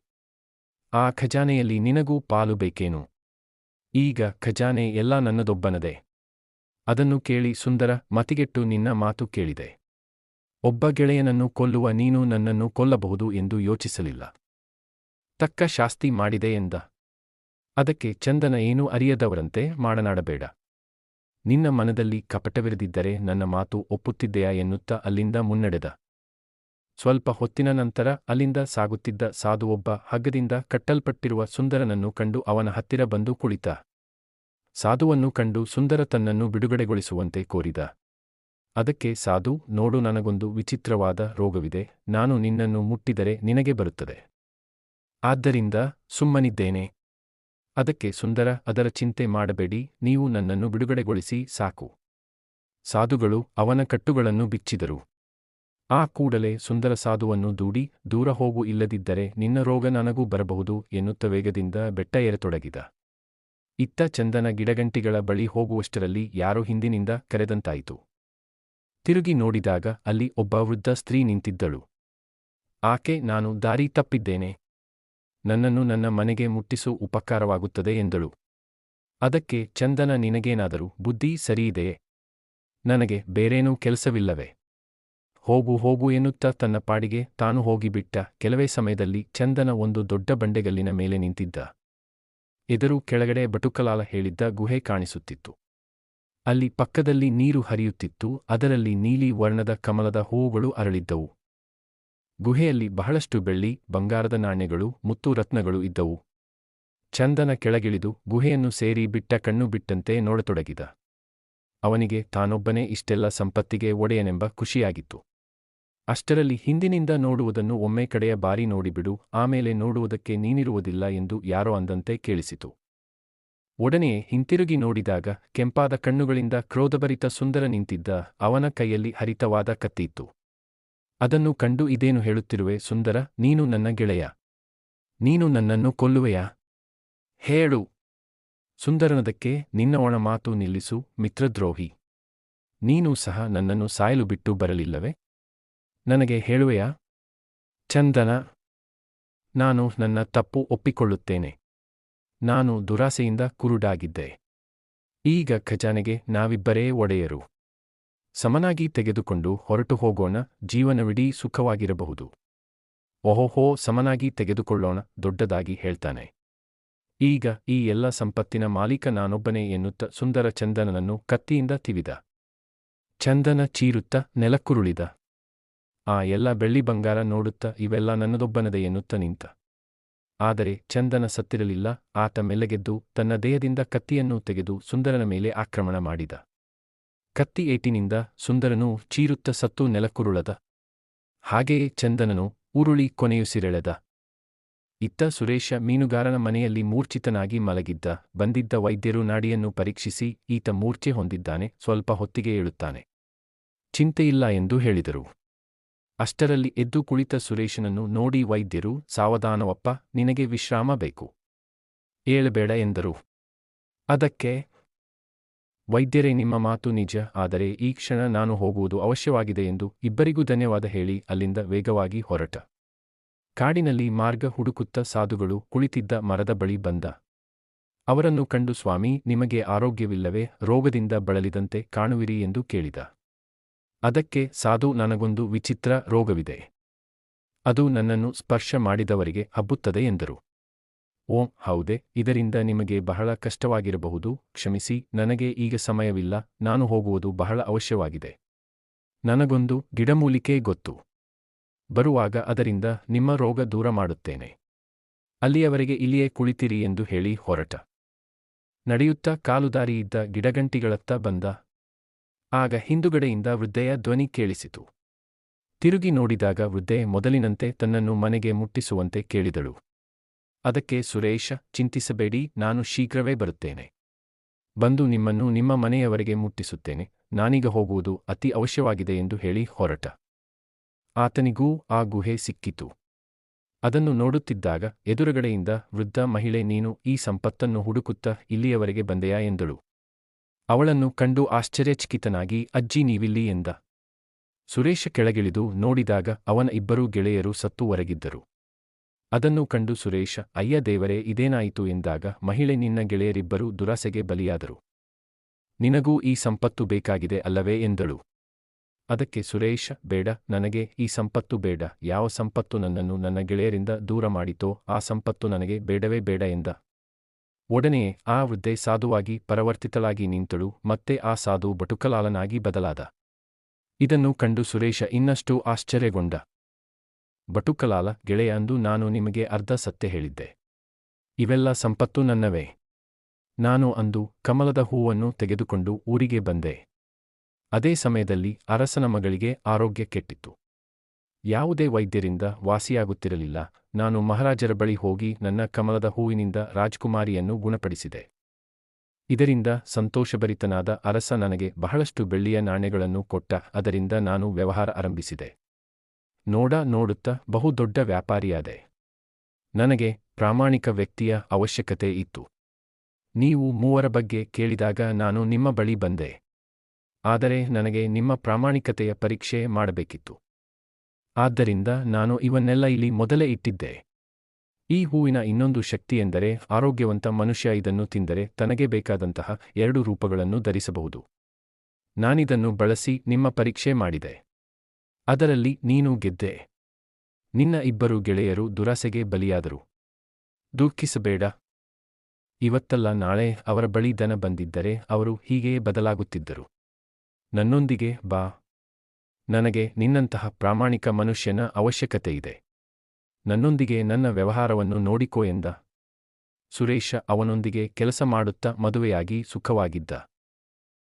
ಆ ಖಜಾನೆಯಲ್ಲಿ ನಿನಗೂ ಪಾಲು ಬೇಕೇನು? ಈಗ ಖಜಾನೆ ಎಲ್ಲ ನನ್ನದೊಬ್ಬನದೇ. ಅದನ್ನು ಕೇಳಿ ಸುಂದರ ಮತಿಗೆಟ್ಟು ನಿನ್ನ ಮಾತು ಕೇಳಿದೆ. ಒಬ್ಬ ಗೆಳೆಯನನ್ನು ಕೊಲ್ಲುವ ನೀನು ನನ್ನನ್ನು ಕೊಲ್ಲಬಹುದು ಎಂದು ಯೋಚಿಸಲಿಲ್ಲ. ತಕ್ಕ ಶಾಸ್ತಿ ಮಾಡಿದೆ ಎಂದ. ಅದಕ್ಕೆ ಚಂದನ, ಏನೂ ಅರಿಯದವರಂತೆ ಮಾತನಾಡಬೇಡ. ನಿನ್ನ ಮನದಲ್ಲಿ ಕಪಟವಿರದಿದ್ದರೆ ನನ್ನ ಮಾತು ಒಪ್ಪುತ್ತಿದ್ದೆಯಾ ಎನ್ನುತ್ತಾ ಅಲ್ಲಿಂದ ಮುನ್ನಡೆದ. ಸ್ವಲ್ಪ ಹೊತ್ತಿನ ನಂತರ ಅಲ್ಲಿಂದ ಸಾಗುತ್ತಿದ್ದ ಸಾಧುವೊಬ್ಬ ಹಗ್ಗದಿಂದ ಕಟ್ಟಲ್ಪಟ್ಟಿರುವ ಸುಂದರನನ್ನು ಕಂಡು ಅವನ ಹತ್ತಿರ ಬಂದು ಕುಳಿತ. ಸಾಧುವನ್ನು ಕಂಡು ಸುಂದರ ತನ್ನನ್ನು ಬಿಡುಗಡೆಗೊಳಿಸುವಂತೆ ಕೋರಿದ. ಅದಕ್ಕೆ ಸಾಧು, ನೋಡು, ನನಗೊಂದು ವಿಚಿತ್ರವಾದ ರೋಗವಿದೆ, ನಾನು ನಿನ್ನನ್ನು ಮುಟ್ಟಿದರೆ ನಿನಗೆ ಬರುತ್ತದೆ. ಆದ್ದರಿಂದ ಸುಮ್ಮನಿದ್ದೇನೆ. ಅದಕ್ಕೆ ಸುಂದರ, ಅದರ ಚಿಂತೆ ಮಾಡಬೇಡಿ, ನೀವು ನನ್ನನ್ನು ಬಿಡುಗಡೆಗೊಳಿಸಿ ಸಾಕು. ಸಾಧುಗಳು ಅವನ ಕಟ್ಟುಗಳನ್ನು ಬಿಚ್ಚಿದರು. ಆ ಕೂಡಲೇ ಸುಂದರ ಸಾಧುವನ್ನು ದೂಡಿ, ದೂರ ಹೋಗು, ಇಲ್ಲದಿದ್ದರೆ ನಿನ್ನ ರೋಗ ನನಗೂ ಬರಬಹುದು ಎನ್ನುತ್ತ ವೇಗದಿಂದ ಬೆಟ್ಟ ಏರತೊಡಗಿದ. ಇತ್ತ ಚಂದನ ಗಿಡಗಂಟಿಗಳ ಬಳಿ ಹೋಗುವಷ್ಟರಲ್ಲಿ ಯಾರೋ ಹಿಂದಿನಿಂದ ಕರೆದಂತಾಯಿತು. ತಿರುಗಿ ನೋಡಿದಾಗ ಅಲ್ಲಿ ಒಬ್ಬ ವೃದ್ಧ ಸ್ತ್ರೀ ನಿಂತಿದ್ದಳು. ಆಕೆ, ನಾನು ದಾರಿ ತಪ್ಪಿದ್ದೇನೆ, ನನ್ನನ್ನು ನನ್ನ ಮನೆಗೆ ಮುಟ್ಟಿಸು, ಉಪಕಾರವಾಗುತ್ತದೆ ಎಂದಳು. ಅದಕ್ಕೆ ಚಂದನ, ನಿನಗೇನಾದರೂ ಬುದ್ಧಿ ಸರಿಯಿದೆಯೇ? ನನಗೆ ಬೇರೇನೂ ಕೆಲಸವಿಲ್ಲವೇ? ಹೋಗು ಹೋಗು ಎನ್ನುತ್ತಾ ತನ್ನ ಪಾಡಿಗೆ ತಾನು ಹೋಗಿಬಿಟ್ಟ. ಕೆಲವೇ ಸಮಯದಲ್ಲಿ ಚಂದನ ಒಂದು ದೊಡ್ಡ ಬಂಡೆಗಲ್ಲಿನ ಮೇಲೆ ನಿಂತಿದ್ದ. ಎದುರು ಕೆಳಗಡೆ ಬಟುಕಲಾಲ ಹೇಳಿದ್ದ ಗುಹೆ ಕಾಣಿಸುತ್ತಿತ್ತು. ಅಲ್ಲಿ ಪಕ್ಕದಲ್ಲಿ ನೀರು ಹರಿಯುತ್ತಿತ್ತು, ಅದರಲ್ಲಿ ನೀಲಿ ವರ್ಣದ ಕಮಲದ ಹೂವುಗಳು ಅರಳಿದ್ದವು. ಗುಹೆಯಲ್ಲಿ ಬಹಳಷ್ಟು ಬೆಳ್ಳಿ, ಬಂಗಾರದ ನಾಣ್ಯಗಳು, ಮುತ್ತು ರತ್ನಗಳು ಇದ್ದವು. ಚಂದನ ಕೆಳಗಿಳಿದು ಗುಹೆಯನ್ನು ಸೇರಿ ಬಿಟ್ಟ ಕಣ್ಣು ಬಿಟ್ಟಂತೆ ನೋಡತೊಡಗಿದ. ಅವನಿಗೆ ತಾನೊಬ್ಬನೇ ಇಷ್ಟೆಲ್ಲ ಸಂಪತ್ತಿಗೆ ಒಡೆಯನೆಂಬ ಖುಷಿಯಾಗಿತ್ತು. ಅಷ್ಟರಲ್ಲಿ ಹಿಂದಿನಿಂದ ನೋಡುವುದನ್ನು ಒಮ್ಮೆ ಕಡೆಯ ಬಾರಿ ನೋಡಿಬಿಡು, ಆಮೇಲೆ ನೋಡುವುದಕ್ಕೆ ನೀನಿರುವುದಿಲ್ಲ ಎಂದು ಯಾರೋ ಅಂದಂತೆ ಕೇಳಿಸಿತು. ಒಡನೆಯೇ ಹಿಂತಿರುಗಿ ನೋಡಿದಾಗ ಕೆಂಪಾದ ಕಣ್ಣುಗಳಿಂದ ಕ್ರೋಧಭರಿತ ಸುಂದರ ನಿಂತಿದ್ದ. ಅವನ ಕೈಯಲ್ಲಿ ಹರಿತವಾದ ಕತ್ತಿಯಿತ್ತು. ಅದನ್ನು ಕಂಡು, ಇದೇನು ಹೇಳುತ್ತಿರುವೆ ಸುಂದರ, ನೀನು ನನ್ನ ಗೆಳೆಯ, ನೀನು ನನ್ನನ್ನು ಕೊಲ್ಲುವೆಯಾ? ಹೇಳು. ಸುಂದರನದಕ್ಕೆ, ನಿನ್ನ ಒಣ ಮಾತು ನಿಲ್ಲಿಸು, ಮಿತ್ರದ್ರೋಹಿ. ನೀನೂ ಸಹ ನನ್ನನ್ನು ಸಾಯಲು ಬಿಟ್ಟು ಬರಲಿಲ್ಲವೇ? ನನಗೆ ಹೇಳುವೆಯಾ? ಚಂದನ, ನಾನು ನನ್ನ ತಪ್ಪು ಒಪ್ಪಿಕೊಳ್ಳುತ್ತೇನೆ. ನಾನು ದುರಾಸೆಯಿಂದ ಕುರುಡಾಗಿದ್ದೆ. ಈಗ ಖಜಾನೆಗೆ ನಾವಿಬ್ಬರೇ ಒಡೆಯರು. ಸಮನಾಗಿ ತೆಗೆದುಕೊಂಡು ಹೊರಟು ಹೋಗೋಣ, ಜೀವನವಿಡೀ ಸುಖವಾಗಿರಬಹುದು. ಓಹೋಹೋ, ಸಮನಾಗಿ ತೆಗೆದುಕೊಳ್ಳೋಣ, ದೊಡ್ಡದಾಗಿ ಹೇಳ್ತಾನೆ. ಈಗ ಈ ಎಲ್ಲ ಸಂಪತ್ತಿನ ಮಾಲೀಕ ನಾನೊಬ್ಬನೇ ಎನ್ನುತ್ತ ಸುಂದರ ಚಂದನನನ್ನು ಕತ್ತಿಯಿಂದ ತಿವಿದ. ಚಂದನ ಚೀರುತ್ತ ನೆಲಕ್ಕುರುಳಿದ. ಆ ಎಲ್ಲ ಬೆಳ್ಳಿ ಬಂಗಾರ ನೋಡುತ್ತ, ಇವೆಲ್ಲ ನನ್ನದೊಬ್ಬನದೇ ಎನ್ನುತ್ತ ನಿಂತ. ಆದರೆ ಚಂದನ ಸತ್ತಿರಲಿಲ್ಲ. ಆತ ಮೆಲ್ಲಗೆದ್ದು ತನ್ನ ದೇಹದಿಂದ ಕತ್ತಿಯನ್ನು ತೆಗೆದು ಸುಂದರನ ಮೇಲೆ ಆಕ್ರಮಣ ಮಾಡಿದ. ಕತ್ತಿ ಏಟಿನಿಂದ ಸುಂದರನೂ ಚೀರುತ್ತ ಸತ್ತು ನೆಲಕ್ಕುರುಳದ. ಹಾಗೆಯೇ ಚಂದನನು ಉರುಳಿ ಕೊನೆಯುಸಿರೆಳೆದ. ಇತ್ತ ಸುರೇಶ ಮೀನುಗಾರನ ಮನೆಯಲ್ಲಿ ಮೂರ್ಛಿತನಾಗಿ ಮಲಗಿದ್ದ. ಬಂದಿದ್ದ ವೈದ್ಯರು ನಾಡಿಯನ್ನು ಪರೀಕ್ಷಿಸಿ, ಈತ ಮೂರ್ಛೆ ಹೊಂದಿದ್ದಾನೆ, ಸ್ವಲ್ಪ ಹೊತ್ತಿಗೆ ಏಳುತ್ತಾನೆ, ಚಿಂತೆಯಿಲ್ಲ ಎಂದು ಹೇಳಿದರು. ಅಷ್ಟರಲ್ಲಿ ಎದ್ದು ಕುಳಿತ ಸುರೇಶನನ್ನು ನೋಡಿ ವೈದ್ಯರು, ಸಾವಧಾನವಪ್ಪ, ನಿನಗೆ ವಿಶ್ರಾಮ ಬೇಕು, ಏಳಬೇಡ ಎಂದರು. ಅದಕ್ಕೆ ವೈದ್ಯರೇ, ನಿಮ್ಮ ಮಾತು ನಿಜ, ಆದರೆ ಈ ಕ್ಷಣ ನಾನು ಹೋಗುವುದು ಅವಶ್ಯವಾಗಿದೆ ಎಂದು ಇಬ್ಬರಿಗೂ ಧನ್ಯವಾದ ಹೇಳಿ ಅಲ್ಲಿಂದ ವೇಗವಾಗಿ ಹೊರಟ. ಕಾಡಿನಲ್ಲಿ ಮಾರ್ಗ ಹುಡುಕುತ್ತ ಸಾಧುಗಳು ಕುಳಿತಿದ್ದ ಮರದ ಬಳಿ ಬಂದ. ಅವರನ್ನು ಕಂಡು, ಸ್ವಾಮಿ, ನಿಮಗೆ ಆರೋಗ್ಯವಿಲ್ಲವೇ? ರೋಗದಿಂದ ಬಳಲಿದಂತೆ ಕಾಣುವಿರಿ ಎಂದು ಕೇಳಿದ. ಅದಕ್ಕೆ ಸಾಧು, ನನಗೊಂದು ವಿಚಿತ್ರ ರೋಗವಿದೆ, ಅದು ನನ್ನನ್ನು ಸ್ಪರ್ಶ ಮಾಡಿದವರಿಗೆ ಹಬ್ಬುತ್ತದೆ ಎಂದರು. ಓ ಹೌದೇ, ಇದರಿಂದ ನಿಮಗೆ ಬಹಳ ಕಷ್ಟವಾಗಿರಬಹುದು, ಕ್ಷಮಿಸಿ, ನನಗೆ ಈಗ ಸಮಯವಿಲ್ಲ, ನಾನು ಹೋಗುವುದು ಬಹಳ ಅವಶ್ಯವಾಗಿದೆ. ನನಗೊಂದು ಗಿಡಮೂಲಿಕೆ ಗೊತ್ತು, ಬರುವಾಗ ಅದರಿಂದ ನಿಮ್ಮ ರೋಗ ದೂರ ಮಾಡುತ್ತೇನೆ. ಅಲ್ಲಿಯವರೆಗೆ ಇಲ್ಲಿಯೇ ಕುಳಿತಿರಿ ಎಂದು ಹೇಳಿ ಹೊರಟ. ನಡೆಯುತ್ತಾ ಕಾಲುದಾರಿಯಿದ್ದ ಗಿಡಗಂಟಿಗಳತ್ತ ಬಂದ. ಆಗ ಹಿಂದುಗಡೆಯಿಂದ ವೃದ್ಧೆಯ ಧ್ವನಿ ಕೇಳಿಸಿತು. ತಿರುಗಿ ನೋಡಿದಾಗ ವೃದ್ಧೆ ಮೊದಲಿನಂತೆ ತನ್ನನ್ನು ಮನೆಗೆ ಮುಟ್ಟಿಸುವಂತೆ ಕೇಳಿದಳು. ಅದಕ್ಕೆ ಸುರೇಶ, ಚಿಂತಿಸಬೇಡಿ, ನಾನು ಶೀಘ್ರವೇ ಬರುತ್ತೇನೆ. ಬಂದು ನಿಮ್ಮನ್ನು ನಿಮ್ಮ ಮನೆಯವರೆಗೆ ಮುಟ್ಟಿಸುತ್ತೇನೆ, ನಾನೀಗ ಹೋಗುವುದು ಅತಿ ಅವಶ್ಯವಾಗಿದೆ ಎಂದು ಹೇಳಿ ಹೊರಟ. ಆತನಿಗೂ ಆ ಗುಹೆ ಸಿಕ್ಕಿತು. ಅದನ್ನು ನೋಡುತ್ತಿದ್ದಾಗ ಎದುರುಗಡೆಯಿಂದ ವೃದ್ಧ ಮಹಿಳೆ, ನೀನು ಈ ಸಂಪತ್ತನ್ನು ಹುಡುಕುತ್ತಾ ಇಲ್ಲಿಯವರೆಗೆ ಬಂದೆಯಾ ಎಂದಳು. ಅವಳನ್ನು ಕಂಡು ಆಶ್ಚರ್ಯಚಕಿತನಾಗಿ, ಅಜ್ಜಿ, ನೀವಿಲ್ಲಿ ಎಂದ. ಸುರೇಶ ಕೆಳಗಿಳಿದು ನೋಡಿದಾಗ ಅವನ ಇಬ್ಬರೂ ಗೆಳೆಯರು ಸತ್ತು ಹೊರಗಿದ್ದರು. ಅದನ್ನು ಕಂಡು ಸುರೇಶ, ಅಯ್ಯ ದೇವರೇ, ಇದೇನಾಯಿತು ಎಂದಾಗ ಮಹಿಳೆ, ನಿನ್ನ ಗೆಳೆಯರಿಬ್ಬರೂ ದುರಾಸೆಗೆ ಬಲಿಯಾದರು, ನಿನಗೂ ಈ ಸಂಪತ್ತು ಬೇಕಾಗಿದೆ ಅಲ್ಲವೇ ಎಂದಳು. ಅದಕ್ಕೆ ಸುರೇಶ, ಬೇಡ, ನನಗೆ ಈ ಸಂಪತ್ತು ಬೇಡ, ಯಾವ ಸಂಪತ್ತು ನನ್ನನ್ನು ನನ್ನ ಗೆಳೆಯರಿಂದ ದೂರ ಮಾಡಿತೋ ಆ ಸಂಪತ್ತು ನನಗೆ ಬೇಡವೇ ಬೇಡ ಎಂದ. ಒಡನೆಯೇ ಆ ವೃದ್ಧೆ ಸಾಧುವಾಗಿ ಪರಿವರ್ತಿತಳಾಗಿ ನಿಂತಳು, ಮತ್ತೆ ಆ ಸಾಧು ಬಟುಕಲಾಲನಾಗಿ ಬದಲಾದ. ಇದನ್ನು ಕಂಡು ಸುರೇಶ ಇನ್ನಷ್ಟು ಆಶ್ಚರ್ಯಗೊಂಡ. ಬಟುಕಲಾಲ, ಗೆಳೆಯ, ಅಂದು ನಾನು ನಿಮಗೆ ಅರ್ಧ ಸತ್ಯ ಹೇಳಿದ್ದೆ, ಇವೆಲ್ಲ ಸಂಪತ್ತು ನನ್ನವೇ. ನಾನು ಅಂದು ಕಮಲದ ಹೂವನ್ನು ತೆಗೆದುಕೊಂಡು ಊರಿಗೆ ಬಂದೆ. ಅದೇ ಸಮಯದಲ್ಲಿ ಅರಸನ ಮಗಳಿಗೆ ಆರೋಗ್ಯ ಕೆಟ್ಟಿತ್ತು. ಯಾವುದೇ ವೈದ್ಯರಿಂದ ವಾಸಿಯಾಗುತ್ತಿರಲಿಲ್ಲ. ನಾನು ಮಹಾರಾಜರ ಬಳಿ ಹೋಗಿ ನನ್ನ ಕಮಲದ ಹೂವಿನಿಂದ ರಾಜ್ಕುಮಾರಿಯನ್ನು ಗುಣಪಡಿಸಿದೆ. ಇದರಿಂದ ಸಂತೋಷಭರಿತನಾದ ಅರಸ ನನಗೆ ಬಹಳಷ್ಟು ಬೆಳ್ಳಿಯ ನಾಣ್ಯಗಳನ್ನು ಕೊಟ್ಟ. ಅದರಿಂದ ನಾನು ವ್ಯವಹಾರ ಆರಂಭಿಸಿದೆ. ನೋಡುತ್ತಾ ಬಹುದೊಡ್ಡ ವ್ಯಾಪಾರಿಯಾದೆ. ನನಗೆ ಪ್ರಾಮಾಣಿಕ ವ್ಯಕ್ತಿಯ ಅವಶ್ಯಕತೆ ಇತ್ತು. ನೀವು ಮೂವರ ಬಗ್ಗೆ ಕೇಳಿದಾಗ ನಾನು ನಿಮ್ಮ ಬಳಿ ಬಂದೆ. ಆದರೆ ನನಗೆ ನಿಮ್ಮ ಪ್ರಾಮಾಣಿಕತೆಯ ಪರೀಕ್ಷೆ ಮಾಡಬೇಕಿತ್ತು. ಆದ್ದರಿಂದ ನಾನು ಇವನ್ನೆಲ್ಲ ಇಲ್ಲಿ ಮೊದಲೇ ಇಟ್ಟಿದ್ದೆ. ಈ ಹೂವಿನ ಇನ್ನೊಂದು ಶಕ್ತಿಯೆಂದರೆ ಆರೋಗ್ಯವಂತ ಮನುಷ್ಯ ಇದನ್ನು ತಿಂದರೆ ತನಗೆ ಬೇಕಾದಂತಹ 2 ರೂಪಗಳನ್ನು ಧರಿಸಬಹುದು. ನಾನಿದನ್ನು ಬಳಸಿ ನಿಮ್ಮ ಪರೀಕ್ಷೆ ಮಾಡಿದೆ. ಅದರಲ್ಲಿ ನೀನು ಗೆದ್ದೆ. ನಿನ್ನ 2 ಗೆಳೆಯರು ದುರಾಸೆಗೆ ಬಲಿಯಾದರು. ದುಃಖಿಸಬೇಡ. ಇವತ್ತಲ್ಲ ನಾಳೆ ಅವರ ಬಳಿ ದನ ಬಂದಿದ್ದರೆ ಅವರು ಹೀಗೆಯೇ ಬದಲಾಗುತ್ತಿದ್ದರು. ನನ್ನೊಂದಿಗೆ ಬಾ. ನನಗೆ ನಿನ್ನಂತಹ ಪ್ರಾಮಾಣಿಕ ಮನುಷ್ಯನ ಅವಶ್ಯಕತೆಯಿದೆ. ನನ್ನೊಂದಿಗೆ ನನ್ನ ವ್ಯವಹಾರವನ್ನು ನೋಡಿಕೋ ಎಂದ. ಸುರೇಶ ಅವನೊಂದಿಗೆ ಕೆಲಸ ಮಾಡುತ್ತಾ ಮದುವೆಯಾಗಿ ಸುಖವಾಗಿದ್ದ.